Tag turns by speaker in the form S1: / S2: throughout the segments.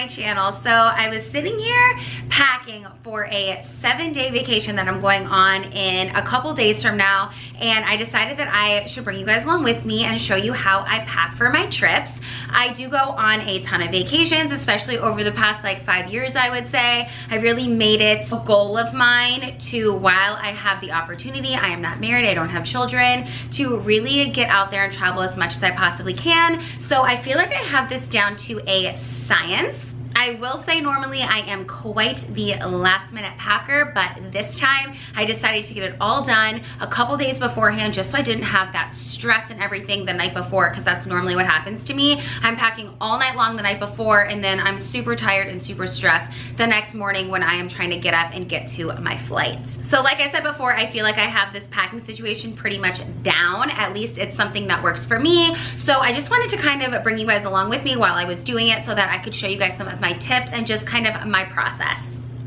S1: my channel. So I was sitting here packing for a 7-day vacation that I'm going on in a couple days from now, and I decided that I should bring you guys along with me and show you how I pack for my trips. I do go on a ton of vacations, especially over the past like 5 years, I would say. I've really made it a goal of mine to, while I have the opportunity, I am not married, I don't have children, to really get out there and travel as much as I possibly can. So I feel like I have this down to a science. I will say normally I am quite the last minute packer, but this time I decided to get it all done a couple days beforehand just so I didn't have that stress and everything the night before, because that's normally what happens to me. I'm packing all night long the night before, and then I'm super tired and super stressed the next morning when I am trying to get up and get to my flights. So like I said before, I feel like I have this packing situation pretty much down. At least it's something that works for me. So I just wanted to kind of bring you guys along with me while I was doing it so that I could show you guys some of my tips and just kind of my process.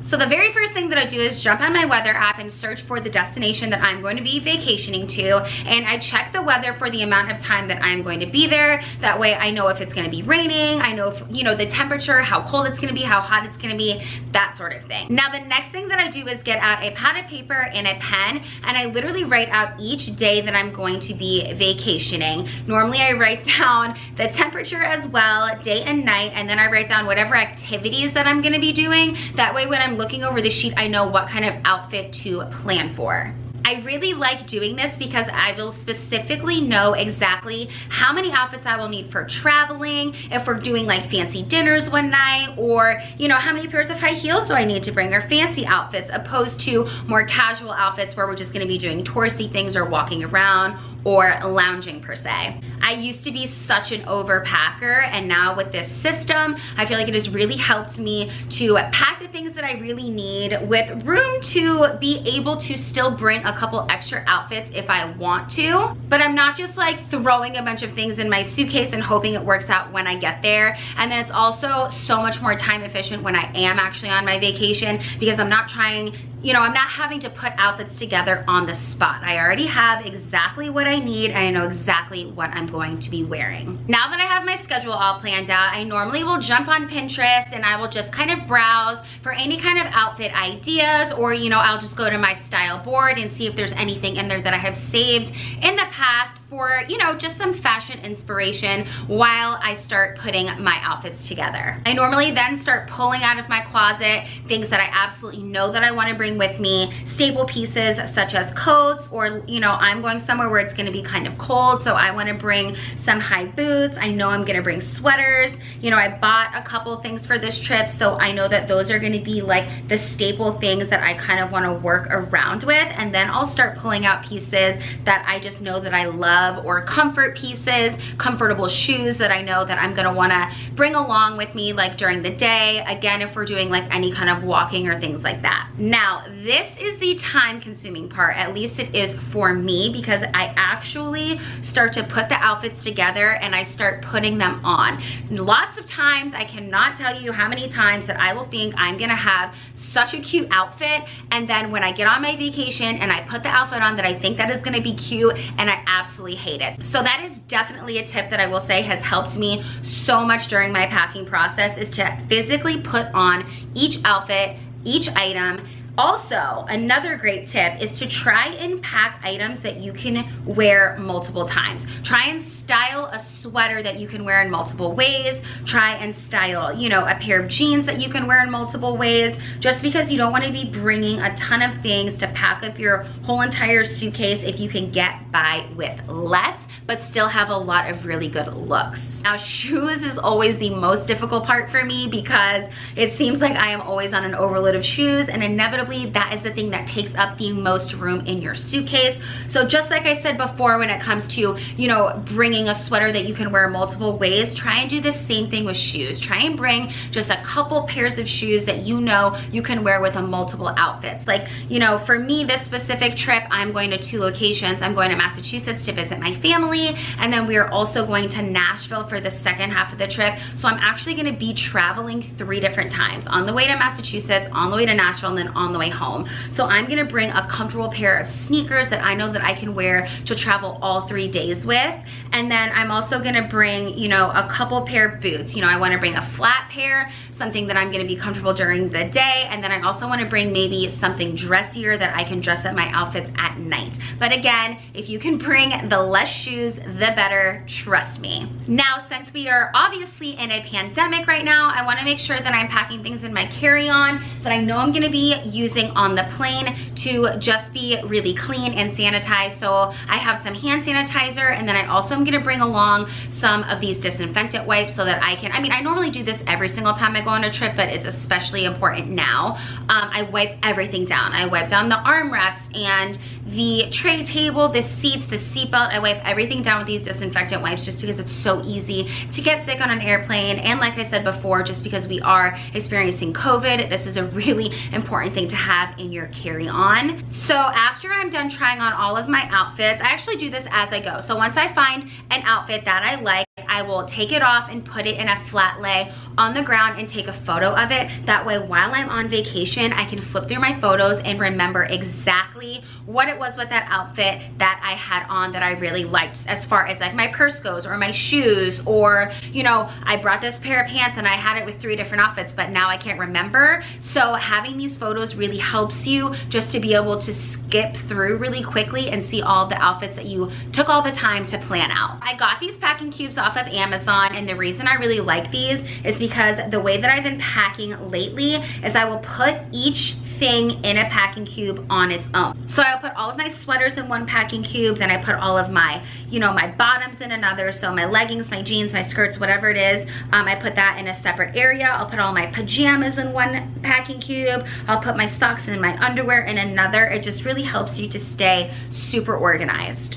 S1: So the very first thing that I do is jump on my weather app and search for the destination that I'm going to be vacationing to, and I check the weather for the amount of time that I'm going to be there. That way I know if it's going to be raining, I know if, you know, the temperature, how cold it's going to be, how hot it's going to be, that sort of thing. Now the next thing that I do is get out a pad of paper and a pen, and I literally write out each day that I'm going to be vacationing. Normally I write down the temperature as well, day and night, and then I write down whatever activities that I'm going to be doing. That way when I'm looking over the sheet, I know what kind of outfit to plan for. I really like doing this because I will specifically know exactly how many outfits I will need for traveling, if we're doing like fancy dinners one night, or you know, how many pairs of high heels do I need to bring, or fancy outfits opposed to more casual outfits where we're just gonna be doing touristy things or walking around or lounging per se. I used to be such an overpacker, and now with this system, I feel like it has really helped me to pack the things that I really need with room to be able to still bring a couple extra outfits if I want to. But I'm not just like throwing a bunch of things in my suitcase and hoping it works out when I get there. And then it's also so much more time efficient when I am actually on my vacation, because I'm not trying, you know, I'm not having to put outfits together on the spot. I already have exactly what I need, and I know exactly what I'm going to be wearing. Now that I have my schedule all planned out, I normally will jump on Pinterest and I will just kind of browse for any kind of outfit ideas, or you know, I'll just go to my style board and see if there's anything in there that I have saved in the past for, you know, just some fashion inspiration while I start putting my outfits together. I normally then start pulling out of my closet things that I absolutely know that I want to bring with me, staple pieces such as coats, or you know, I'm going somewhere where it's going to be kind of cold, so I want to bring some high boots. I know I'm going to bring sweaters. You know, I bought a couple things for this trip, so I know that those are going to be like the staple things that I kind of want to work around with, and then I'll start pulling out pieces that I just know that I love, or comfort pieces, comfortable shoes that I know that I'm going to want to bring along with me like during the day, again if we're doing like any kind of walking or things like that. Now this is the time consuming part, at least it is for me, because I actually start to put the outfits together and I start putting them on. Lots of times, I cannot tell you how many times that I will think I'm gonna have such a cute outfit, and then when I get on my vacation and I put the outfit on that I think that is gonna be cute, and I absolutely hate it. So that is definitely a tip that I will say has helped me so much during my packing process, is to physically put on each outfit, each item. Also, another great tip is to try and pack items that you can wear multiple times. Try and style a sweater that you can wear in multiple ways. Try and style, you know, a pair of jeans that you can wear in multiple ways, just because you don't want to be bringing a ton of things to pack up your whole entire suitcase if you can get by with less, but still have a lot of really good looks. Now, shoes is always the most difficult part for me, because it seems like I am always on an overload of shoes, and inevitably that is the thing that takes up the most room in your suitcase. So just like I said before, when it comes to, you know, bringing a sweater that you can wear multiple ways, try and do the same thing with shoes. Try and bring just a couple pairs of shoes that you know you can wear with a multiple outfits. Like, you know, for me, this specific trip, I'm going to 2 locations. I'm going to Massachusetts to visit my family, and then we are also going to Nashville for the second half of the trip. So I'm actually going to be traveling 3 different times, on the way to Massachusetts, on the way to Nashville, and then on the way home. So I'm gonna bring a comfortable pair of sneakers that I know that I can wear to travel all 3 days with. And then I'm also gonna bring, you know, a couple pair of boots. You know, I wanna bring a flat pair, something that I'm gonna be comfortable during the day. And then I also wanna bring maybe something dressier that I can dress up my outfits at night. But again, if you can bring the less shoes, the better, trust me. Now, since we are obviously in a pandemic right now, I wanna make sure that I'm packing things in my carry-on that I know I'm gonna be using on the plane to just be really clean and sanitized. So I have some hand sanitizer, and then I also am gonna bring along some of these disinfectant wipes so that I can, I mean, I normally do this every single time I go on a trip, but it's especially important now. I wipe everything down. I wipe down the armrests and the tray table, the seats, the seatbelt. I wipe everything down with these disinfectant wipes just because it's so easy to get sick on an airplane. And like I said before, just because we are experiencing COVID, this is a really important thing to have in your carry-on. So after I'm done trying on all of my outfits, I actually do this as I go. So once I find an outfit that I like, I will take it off and put it in a flat lay on the ground and take a photo of it. That way, while I'm on vacation, I can flip through my photos and remember exactly what it was with that outfit that I had on that I really liked, as far as like my purse goes or my shoes, or, you know, I brought this pair of pants and I had it with 3 different outfits, but now I can't remember. So having these photos really helps you just to be able to skip through really quickly and see all the outfits that you took all the time to plan out. I got these packing cubes off of Amazon, and the reason I really like these is because the way that I've been packing lately is I will put each thing in a packing cube on its own. So I'll put all of my sweaters in one packing cube, then I put all of my, you know, my bottoms in another, so my leggings, my jeans, my skirts, whatever it is, I put that in a separate area. I'll put all my pajamas in one packing cube. I'll put my socks and my underwear in another. It just really helps you to stay super organized.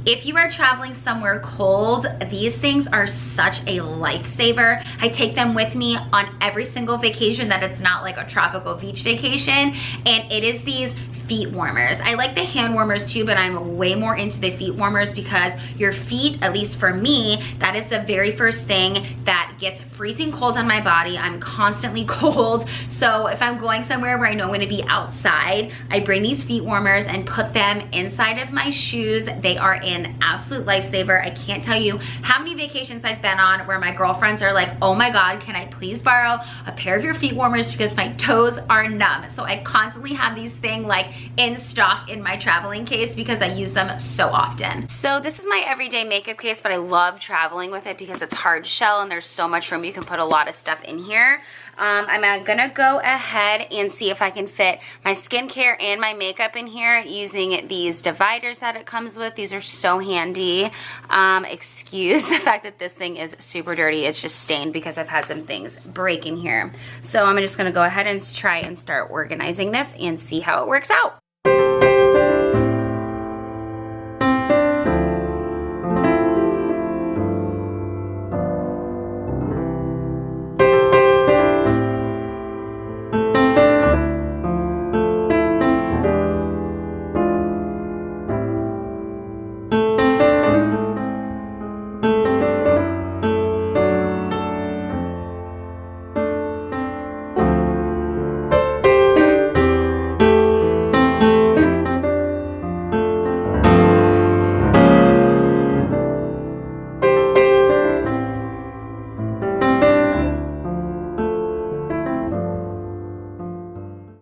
S1: If you are traveling somewhere cold, these things are such a lifesaver. I take them with me on every single vacation that it's not like a tropical beach vacation, and it is these feet warmers. I like the hand warmers too, but I'm way more into the feet warmers because your feet, at least for me, that is the very first thing that gets freezing cold on my body. I'm constantly cold. So if I'm going somewhere where I know I'm gonna be outside, I bring these feet warmers and put them inside of my shoes. They are an absolute lifesaver. I can't tell you how many vacations I've been on where my girlfriends are like, oh my God, can I please borrow a pair of your feet warmers because my toes are numb. So I constantly have these things like in stock in my traveling case because I use them so often. So this is my everyday makeup case, but I love traveling with it because it's hard shell and there's so much room. You can put a lot of stuff in here. I'm gonna go ahead and see if I can fit my skincare and my makeup in here using these dividers that it comes with. These are so handy. Excuse the fact that this thing is super dirty. It's just stained because I've had some things break in here. So I'm just gonna go ahead and try and start organizing this and see how it works out.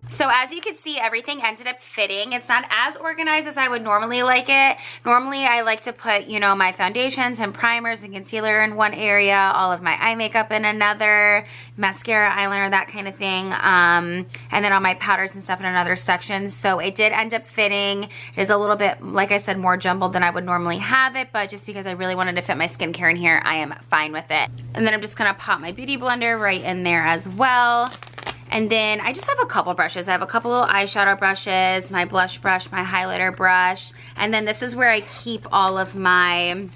S1: So as you can see, everything ended up fitting. It's not as organized as I would normally like it. Normally I like to put, you know, my foundations and primers and concealer in one area, all of my eye makeup in another, mascara, eyeliner, that kind of thing, and then all my powders and stuff in another section. So it did end up fitting. It is a little bit, like I said, more jumbled than I would normally have it, but just because I really wanted to fit my skincare in here, I am fine with it. And then I'm just gonna pop my beauty blender right in there as well. And then I just have a couple brushes. I have a couple of eyeshadow brushes, my blush brush, my highlighter brush. And then this is where I keep all of my,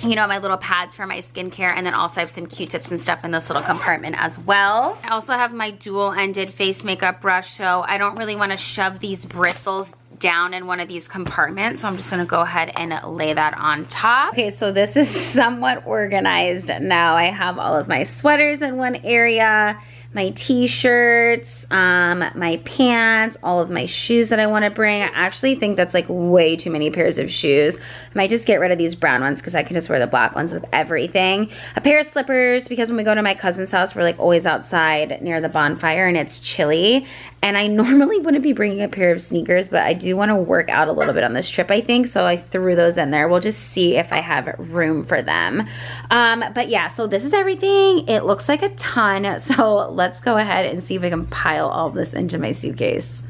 S1: you know, my little pads for my skincare. And then also I have some Q-tips and stuff in this little compartment as well. I also have my dual-ended face makeup brush, so I don't really want to shove these bristles down in one of these compartments, so I'm just gonna go ahead and lay that on top. Okay, so this is somewhat organized now. I have all of my sweaters in one area, my t-shirts, my pants, all of my shoes that I want to bring. I actually think that's like way too many pairs of shoes. I might just get rid of these brown ones because I can just wear the black ones with everything. A pair of slippers because when we go to my cousin's house, we're like always outside near the bonfire and it's chilly. And I normally wouldn't be bringing a pair of sneakers, but I do want to work out a little bit on this trip, I think. So I threw those in there. We'll just see if I have room for them. But yeah, so this is everything. It looks like a ton. So let's go ahead and see if I can pile all this into my suitcase.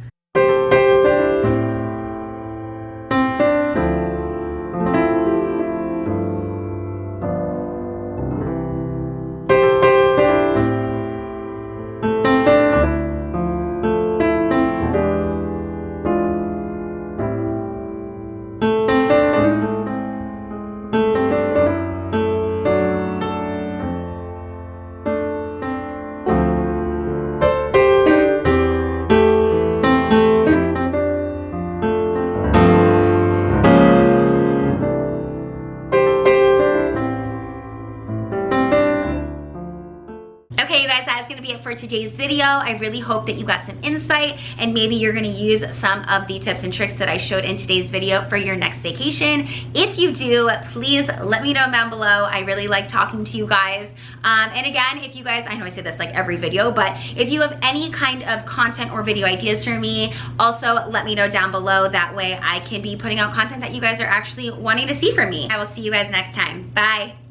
S1: Okay, you guys, that's gonna be it for today's video. I really hope that you got some insight and maybe you're gonna use some of the tips and tricks that I showed in today's video for your next vacation. If you do, please let me know down below. I really like talking to you guys. And again, if you guys, I know I say this like every video, but if you have any kind of content or video ideas for me, also let me know down below. That way I can be putting out content that you guys are actually wanting to see from me. I will see you guys next time. Bye.